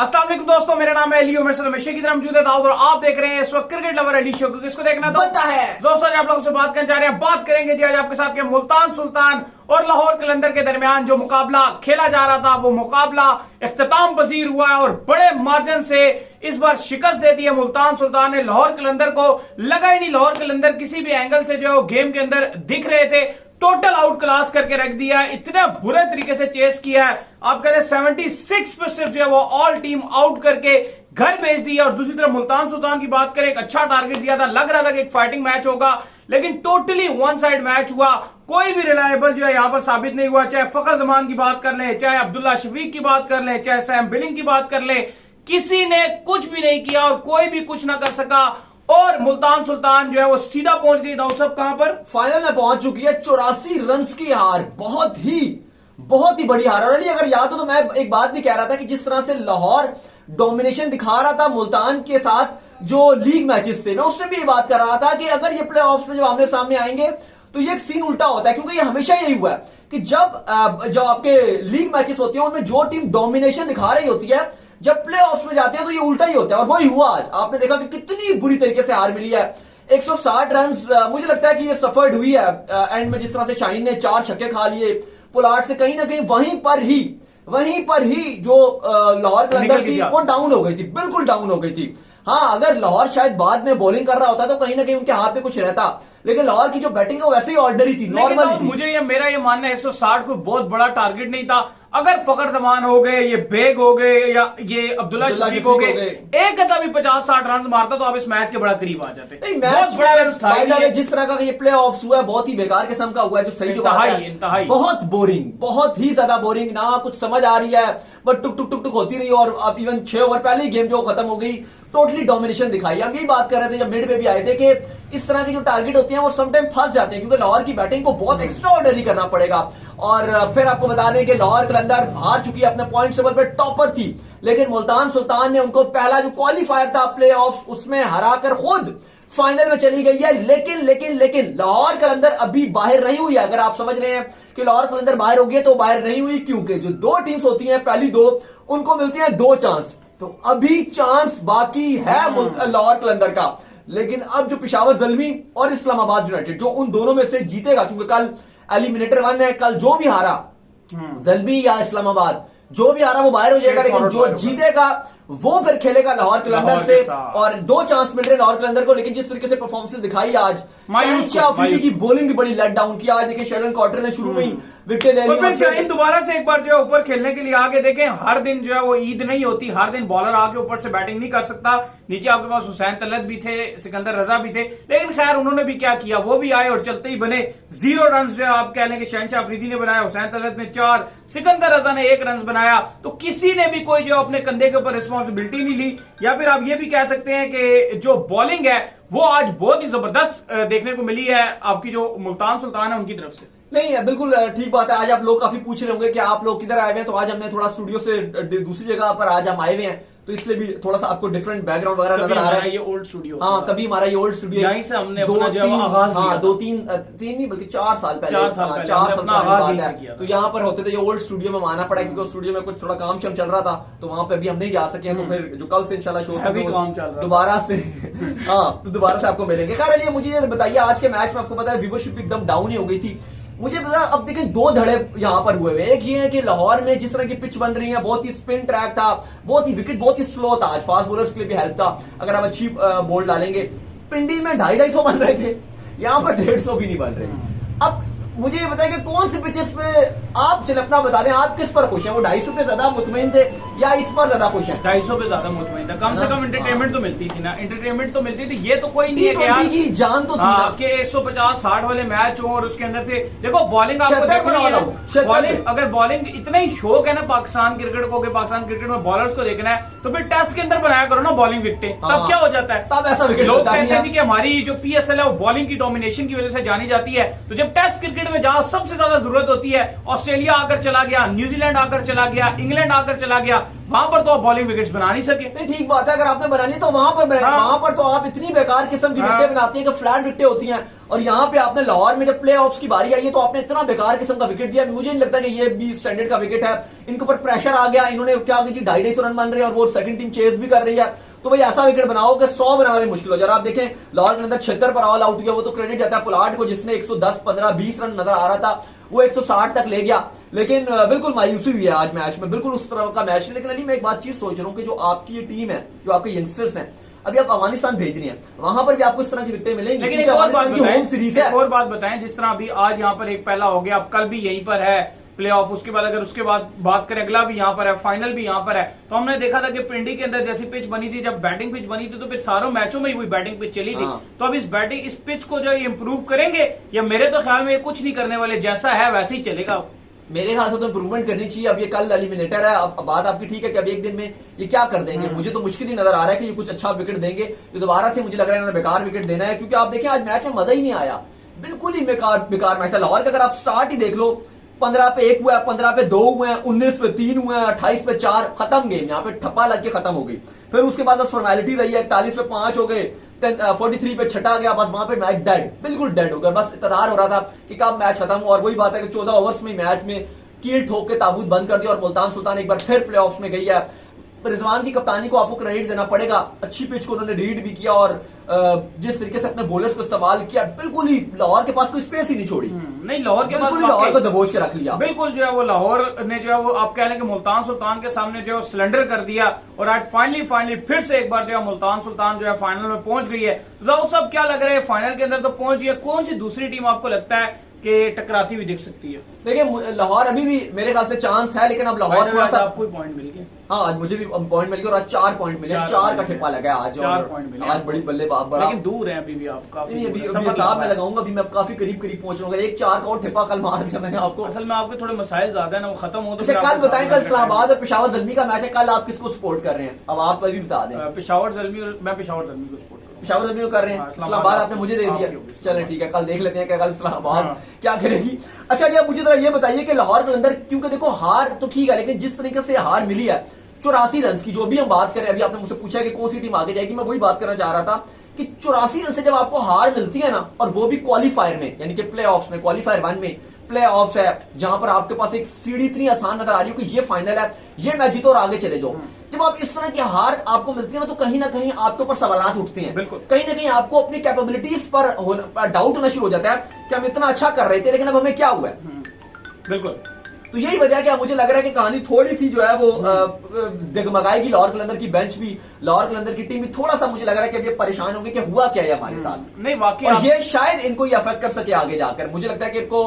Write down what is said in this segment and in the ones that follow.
अस्सलाम वालेकुम दोस्तों, मेरा नाम है अली उमर हमेशा की तरह मौजूद है दाऊद और आप देख रहे हैं इस वक्त क्रिकेट लवर अली शो को। किसको देखना बनता है दोस्तों, आज आप लोगों से बात करने जा रहे हैं। बात करेंगे जी आज आपके साथ के मुल्तान सुल्तान और लाहौर कलंदर के दरमियान जो मुकाबला खेला जा रहा था, वो मुकाबला इख्तिताम पजीर हुआ है और बड़े मार्जिन से इस बार शिकस्त दे दी है मुल्तान सुल्तान ने लाहौर कलंदर को। लगा ही नहीं लाहौर कलंदर किसी भी एंगल से जो गेम के अंदर दिख रहे थे, टोटल आउट क्लास करके रख दिया है। इतने बुरे तरीके से चेस किया है, आप कहते हैं 76 पे सिर्फ जो है वो ऑल टीम आउट करके घर भेज दिया। और दूसरी तरफ मुल्तान सुल्तान की बात करें, एक अच्छा टारगेट दिया था, लग रहा था कि एक फाइटिंग मैच होगा, लेकिन टोटली वन साइड मैच हुआ। कोई भी रिलायबल जो है यहां पर साबित नहीं हुआ। चाहे फखर जमान की बात कर ले, चाहे अब्दुल्ला शफीक की बात कर ले, चाहे सैम बिलिंग की बात कर ले, किसी ने कुछ भी नहीं किया और कोई भी कुछ ना कर सका। और मुल्तान सुल्तान जो है वो सीधा पहुंच गई। दाऊद साहब कहां पर? फाइनल में पहुंच चुकी है। 84 रन की हार, बहुत ही बड़ी हार। और अगर याद हो तो मैं एक बात भी कह रहा था कि जिस तरह से लाहौर डोमिनेशन दिखा रहा था मुल्तान के साथ जो लीग मैचेस थे, मैं उसमें भी ये बात कर रहा था कि अगर ये प्ले ऑफ्स में जब आमने सामने आएंगे तो ये एक सीन उल्टा होता है, क्योंकि ये हमेशा यही हुआ है कि जब आपके लीग मैचेस होते हैं उनमें जो टीम डोमिनेशन दिखा रही होती है, जब प्ले ऑफ्स में जाते हैं तो ये उल्टा ही होता है। और वही हुआ आज। आपने देखा कि कितनी बुरी तरीके से हार मिली है। 160 रन मुझे लगता है कि ये सफर्ड हुई है एंड में। जिस तरह से शाहीन ने 4 छक्के खा लिए, पुलार्ड से कहीं ना कहीं वहीं पर ही जो लाहौर कलंदर थी वो डाउन हो गई थी, बिल्कुल डाउन हो गई थी। हाँ, अगर लाहौर शायद बाद में बॉलिंग कर रहा होता तो कहीं ना कहीं उनके हाथ में कुछ रहता, लेकिन लाहौर की जो बैटिंग है वो वैसे ही ऑर्डनरी थी, नॉर्मल थी। मुझे मेरा ये मानना है 160 कोई बहुत बड़ा टारगेट नहीं था। अगर फखर जमान हो गए, ये बेग हो गए या ये अब्दुल्ला शफीक हो गए, एक भी 50-60 रन मारता तो आप इस मैच के बड़ा करीब आ जाते। जिस तरह का ये प्ले ऑफ हुआ है बहुत ही बेकार किस्म का हुआ है। जो सही जो इंतहाई बहुत बोरिंग, बहुत ही ज्यादा बोरिंग, ना कुछ समझ आ रही है, बट टुक टुक टुक टुक होती रही। और अब इवन 6 ओवर पहले ही गेम जो खत्म हो गई, टोटली डोमिनेशन दिखाई। हम यही बात कर रहे थे जब मिड पे भी आए थे कि इस तरह के जो टारगेट होते हैं वो समटाइम फंस जाते हैं, क्योंकि लाहौर की बैटिंग को बहुत एक्स्ट्रा ऑर्डनरी करना पड़ेगा। और फिर आपको बता दें कि लाहौर कलंदर हार चुकी है, अपने पॉइंट टेबल पे टॉपर थी, लेकिन मुल्तान सुल्तान ने उनको पहला जो क्वालिफायर था प्ले ऑफ उसमें हराकर खुद फाइनल में चली गई है। लेकिन लाहौर कलंदर अभी बाहर नहीं हुई है। अगर आप समझ रहे हैं कि लाहौर कलंदर बाहर हो गई, तो बाहर नहीं हुई क्योंकि जो 2 टीम्स होती हैं, पहली 2 उनको मिलती हैं 2 चांस, तो अभी चांस बाकी है लाहौर कलंदर का। लेकिन अब जो पेशावर ज़ल्मी और इस्लामाबाद यूनाइटेड, जो उन दोनों में से जीतेगा, क्योंकि कल एलिमिनेटर 1 है, कल जो भी हारा ज़ल्मी या इस्लामाबाद, जो भी हारा वो बाहर हो जाएगा, लेकिन जो जीतेगा वो फिर खेलेगा लाहौर कलंदर से। और 2 चांस मिल रहे लाहौर कलंदर को। लेकिन जिस तरीके से परफॉर्मेंस दिखाई आज, अफरीदी की बॉलिंग भी बड़ी लेट डाउन किया। आज देखिए शेरन कॉर्टर ने शुरू में ही विकेट ले ली, दोबारा से एक बार जो है ऊपर खेलने के लिए आगे। देखें, हर दिन जो है वो ईद नहीं होती, हर दिन बॉलर आके ऊपर से बैटिंग नहीं कर सकता। नीचे आपके पास हुसैन तलत भी थे, सिकंदर रजा भी थे, लेकिन खैर उन्होंने भी क्या किया, वो भी आए और चलते ही बने। 0 रन जो है आप कह लें कि शहनशाह अफरीदी ने बनाया, हुसैन तलत ने 4, सिकंदर रजा ने 1 रन बनाया। तो किसी ने भी कोई जो अपने कंधे के ऊपर रिस्पॉन्सिबिलिटी नहीं ली। या फिर आप ये भी कह सकते हैं कि जो बॉलिंग है वो आज बहुत ही जबरदस्त देखने को मिली है आपकी जो मुल्तान सुल्तान है उनकी तरफ से। नहीं, बिल्कुल ठीक बात है। आज आप लोग काफी पूछ रहे होंगे कि आप लोग किधर आए हुए हैं, तो आज हमने थोड़ा स्टूडियो से दूसरी जगह पर आज हम आए हुए हैं, तो इसलिए भी थोड़ा सा आपको डिफरेंट बैकग्राउंड वगैरह नजर आ रहा है। ये ओल्ड स्टूडियो, हाँ, तभी हमारा ये ओल्ड स्टूडियो यहीं से हमने 2-3 नहीं बल्कि 4 साल पहले, 4 साल बात है, तो यहाँ पर होते थे। ये ओल्ड स्टूडियो में आना पड़ा, क्योंकि स्टूडियो में कुछ थोड़ा काम चल रहा था, तो वहां पे भी हम नहीं जा सके। तो फिर जो कल से इंशाल्लाह शो दोबारा से हाँ, तो दोबारा से आपको मिलेंगे। खैर, मुझे ये बताइए, आज के मैच में आपको पता है व्यूवरशिप एकदम डाउन ही हो गई थी। मुझे पता, अब देखें 2 धड़े यहां पर हुए। एक ये है कि लाहौर में जिस तरह की पिच बन रही है, बहुत ही स्पिन ट्रैक था, बहुत ही विकेट बहुत ही स्लो था। आज फास्ट बॉलर्स के लिए भी हेल्प था अगर आप अच्छी बॉल डालेंगे। पिंडी में 250 बन रहे थे, यहां पर 150 भी नहीं बन रहे। अब मुझे ये बताएं कि कौन से पिचेस पे आप चले अपना बता दें, आप किस पर खुश हैं? वो 250 पे ज्यादा मुतमईन थे या इस पर ज्यादा खुश हैं? 250 पे ज्यादा मुतमईन था। कम से कम एंटरटेनमेंट तो मिलती थी ना, एंटरटेनमेंट तो मिलती थी। ये तो कोई नहीं है कि यार की जान तो थी ना कि 150-60 वाले मैच हो और उसके अंदर से देखो बॉलिंग आपको देखनी है। बॉलिंग, अगर बॉलिंग इतना ही शौक है ना पाकिस्तान क्रिकेट को, पाकिस्तान क्रिकेट में बॉलर्स को देखना है, तो फिर टेस्ट के अंदर बनाया करो ना बॉलिंग विकेटें। तब क्या हो जाता है, तब ऐसा विकेट लोग कहते हैं कि हमारी जो PSL है वो बॉलिंग की डोमिनेशन की वजह से जानी जाती है। तो जब टेस्ट क्रिकेट में जहां सबसे ज्यादा जरूरत होती है, ऑस्ट्रेलिया आकर चला गया, न्यूजीलैंड आकर चला गया, इंग्लैंड आकर चला गया, वहां पर तो आप बॉलिंग विकेट्स बना नहीं सके। नहीं, ठीक बात है, अगर आपने बनानी तो वहां पर बनानी। वहां पर तो आप इतनी बेकार किस्म की विकेटें बनाती हैं कि फ्लैट विकेटें होती हैं, और यहाँ पे आपने लाहौर में जब प्ले ऑफ्स की बारी आई है तो आपने इतना बेकार किस्म का विकेट दिया, मुझे नहीं लगता कि ये भी स्टैंडर्ड का विकेट है। इनके ऊपर प्रेशर आ गया, इन्होंने क्या कि 250 रन बन रहे हैं और वो सेकंड टीम चेस भी कर रही है, तो भाई ऐसा विकेट बनाओ कि 100 बनाना भी मुश्किल हो जाए। आप देखें लाहौर के अंदर 76 पर ऑल आउट हुआ, वो तो क्रेडिट जाता है पुलाट को जिसने 110, 15, 20 रन नजर आ रहा था, वो 160 तक ले गया। लेकिन बिल्कुल मायूसी हुई है आज मैच में, बिल्कुल उस तरह का मैच। लेकिन अली मैं एक बात चीज सोच रहा हूँ कि जो आपकी ये टीम है, जो आपके यंगस्टर्स हैं, अभी आप अफगानिस्तान भेज रही हैं, वहां पर भी आपको इस तरह की विकेटें मिलेंगी, लेकिन क्योंकि अफगानिस्तान की होम सीरीज है। एक और बात बताएं, जिस तरह अभी आज यहाँ पर एक पहला हो गया, अब कल भी यहीं पर है प्ले ऑफ, उसके बाद अगर उसके बाद बात करें अगला भी यहाँ पर है, फाइनल भी यहाँ पर है। तो हमने देखा था कि पिंडी के अंदर जैसी पिच बनी थी, जब बैटिंग पिच बनी थी तो फिर सारों मैचों में ही वही बैटिंग पिच चली थी। तो अब इस पिच को जो इंप्रूव करेंगे, या मेरे तो ख्याल में ये कुछ नहीं करने वाले, जैसा है वैसे ही चलेगा। मेरे ख्याल से तो इंप्रूवमेंट करनी चाहिए। अब ये कल एलिमिनेटर है, अब बात आपकी ठीक है कि अब एक दिन में ये क्या कर देंगे, मुझे तो मुश्किल ही नजर आ रहा है कि ये कुछ अच्छा विकेट देंगे। तो दोबारा से मुझे लग रहा है इन्होंने बेकार विकेट देना है, क्योंकि आप देखें आज मैच में मजा ही नहीं आया, बिल्कुल ही बेकार मैच था। लाहौर का अगर आप स्टार्ट ही देख लो, 15 पे 1 हुआ है, 15 पे 2 हुए हैं, 19 पे 3 हुए हैं, 28 पे 4, खत्म गेम। यहाँ पे ठप्पा लग के खत्म हो गई। फिर उसके बाद बस फॉर्मेलिटी रही है, 41 पे 5 हो गए, 43 पे छठा गया, बस वहां पे मैच डेड, बिल्कुल डेड हो गया। बस इंतजार हो रहा था कि कब मैच खत्म हो, और वही बात है कि 14 ओवर्स में मैच में कील ठोक के ताबूत बंद कर दिया और मुल्तान सुल्तान एक बार फिर प्लेऑफ्स में गई है। रिजवान की कप्तानी को आपको क्रेडिट देना पड़ेगा, अच्छी पिच को उन्होंने रीड भी किया और जिस तरीके से अपने बॉलर्स को इस्तेमाल किया, बिल्कुल ही लाहौर के पास कोई स्पेस ही नहीं छोड़ी। नहीं, लाहौर के पास लाहौर को दबोच के रख लिया, बिल्कुल जो है वो लाहौर ने जो है वो आप कह लें कि मुल्तान सुल्तान के सामने जो है सिलेंडर कर दिया। और आज फाइनली फिर से एक बार जो है मुल्तान सुल्तान जो है फाइनल में पहुंच गई है। तो राउत साहब क्या लग रहा है, फाइनल के अंदर तो पहुंच गई है, कौन सी दूसरी टीम आपको लगता है कि टकराती हुई दिख सकती है? देखिए लाहौर अभी भी मेरे ख्याल से चांस है, लेकिन अब लाहौर थोड़ा सा आपको पॉइंट मिल गया। हाँ, आज मुझे भी पॉइंट मिल गया और आज 4 पॉइंट मिले, 4 का ठेपा लगा आज, 4 पॉइंट मिले आज बड़ी बल्ले बड़ा, लेकिन दूर है अभी भी आप काफी। अभी हिसाब में लगाऊंगा, अभी मैं काफी करीब पहुंच रहा हूँ। एक 4 का और ठेपा कल मार दिया मैंने आपको। असल में आपके थोड़े मसाइल ज्यादा है ना, वो खत्म हो तो कल बताएं, कल इस्लामाबाद और पेशावर ज़ल्मी का मैच है, कल आप किसको सपोर्ट कर रहे हैं? अब आप अभी बता दें। पेशावर ज़ल्मी, मैं पेशावर ज़ल्मी को सपोर्ट पेशावर ज़ल्मी को कर रहे हैं। इस्लामाबाद आपने मुझे दे दिया, चले ठीक है, कल देख लेते हैं कि कल इस्लामाबाद क्या करेगी। अच्छा जी, अब मुझे जरा ये बताइए कि लाहौर के अंदर, क्योंकि देखो हार तो ठीक है, लेकिन जिस तरीके से हार मिली है 84 रन की, जो भी हम बात करें, अभी आपने मुझसे पूछा कि कौन सी टीम आगे जाएगी, मैं वही बात करना चाह रहा था कि 84 रन से जब आपको हार मिलती है ना, और वो भी क्वालिफायर में, यानी कि प्ले ऑफ्स में, क्वालिफायर 1 में प्ले ऑफ्स है, जहां पर आपके पास एक सीढ़ी इतनी आसान नजर आ रही हो कि ये फाइनल है, ये मैच जीतो और आगे चले जाओ। जब आप इस तरह की हार आपको मिलती है ना, तो कहीं ना कहीं आपके ऊपर सवाल उठते हैं, कहीं ना कहीं आपको अपनी कैपेबिलिटीज पर डाउट होना शुरू हो जाता है कि हम इतना अच्छा कर रहे थे, लेकिन अब हमें क्या हुआ है। बिल्कुल, तो यही वजह है कि मुझे लग रहा है कि कहानी थोड़ी सी जो है वो डगमगाएगी। लाहौर कलंदर की बेंच भी, लाहौर कलंदर की टीम भी थोड़ा सा मुझे लग रहा है कि अब ये परेशान होंगे कि हुआ क्या है हमारे साथ। नहीं वाकई, और ये शायद इनको ये अफेक्ट कर सके आगे जाकर। मुझे लगता है कि इनको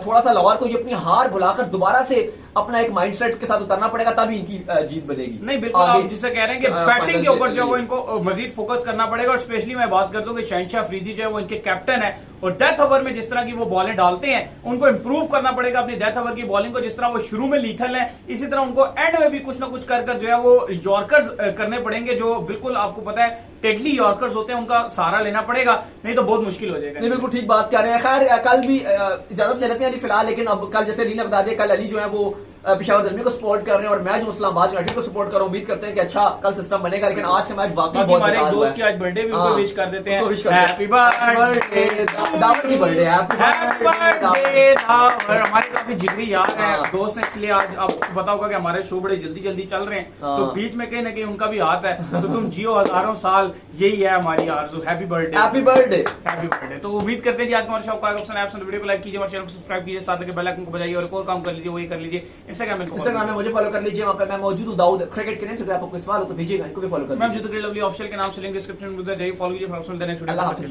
थोड़ा सा लाहौर को ये अपनी हार भुलाकर दोबारा से अपना एक माइंडसेट के साथ उतरना पड़ेगा, तभी इनकी जीत बनेगी। नहीं बिल्कुल, आप जिसे कह रहे हैं कि बैटिंग के ऊपर जो है वो इनको मजीद फोकस करना पड़ेगा। और स्पेशली मैं बात करता हूँ कि शहनशाह अफरीदी जो है वो इनके कैप्टन है, और डेथ ओवर में जिस तरह की वो बॉलें डालते हैं, उनको इंप्रूव करना पड़ेगा अपनी डेथ ओवर की बॉलिंग को। जिस तरह वो शुरू में लीथल है, इसी तरह उनको एंड में भी कुछ ना कुछ कर जो है वो यॉर्कर्स करने पड़ेंगे, जो बिल्कुल आपको पता है टेडली यॉर्कर्स होते हैं, उनका सहारा लेना पड़ेगा, नहीं तो बहुत मुश्किल हो जाएगा। नहीं बिल्कुल ठीक बात कर रहे हैं। खैर कल भी इजाजत ले लेते हैं अली फिलहाल, लेकिन अब कल जैसे अली ने बता दिया, कल अली जो है वो पेशावर ज़ल्मी को सपोर्ट कर रहे हैं और मैं जो इस्लामाबाद यूनाइटेड को सपोर्ट कर रहा हूं। उम्मीद करते हैं कि अच्छा कल सिस्टम बनेगा, लेकिन आज का मैच वाकई बहुत बेकार हुआ है। दोस्त की आज बर्थडे भी उनको विश कर देते हैं, हैप्पी बर्थडे दावर की बर्थडे, हैप्पी बर्थडे दावर। हमारे काफी जिगरी यार है दोस्त है, इसलिए आज आपको पता होगा कि हमारे शो बड़े जल्दी चल रहे हैं, तो बीच में कहीं ना कहीं उनका भी हाथ है। तो तुम जियो हजारों साल, यही है हमारी आरज़ू। Happy birthday, happy birthday, happy birthday. तो उम्मीद करते हैं जी आज हमारे शो का वीडियो को लाइक कीजिए, हमारे चैनल को सब्सक्राइब कीजिए, साथ में बेल आइकन को बजाइए, और एक और काम कर लीजिए, वही कर लीजिए। इंस्टाग्राम में मुझे फॉलो कर लीजिए, वहां पे मैं मौजूद हूं दाऊद क्रिकेट के नेम से। अगर आपको कोई सवाल हो तो भेजिएगा, इनको भी फॉलो कर लीजिए। मैं लवली ऑफिशियल के नाम से लिंक डिस्क्रिप्शन में जाइए, फॉलो कीजिए। अल्लाह हाफिज़।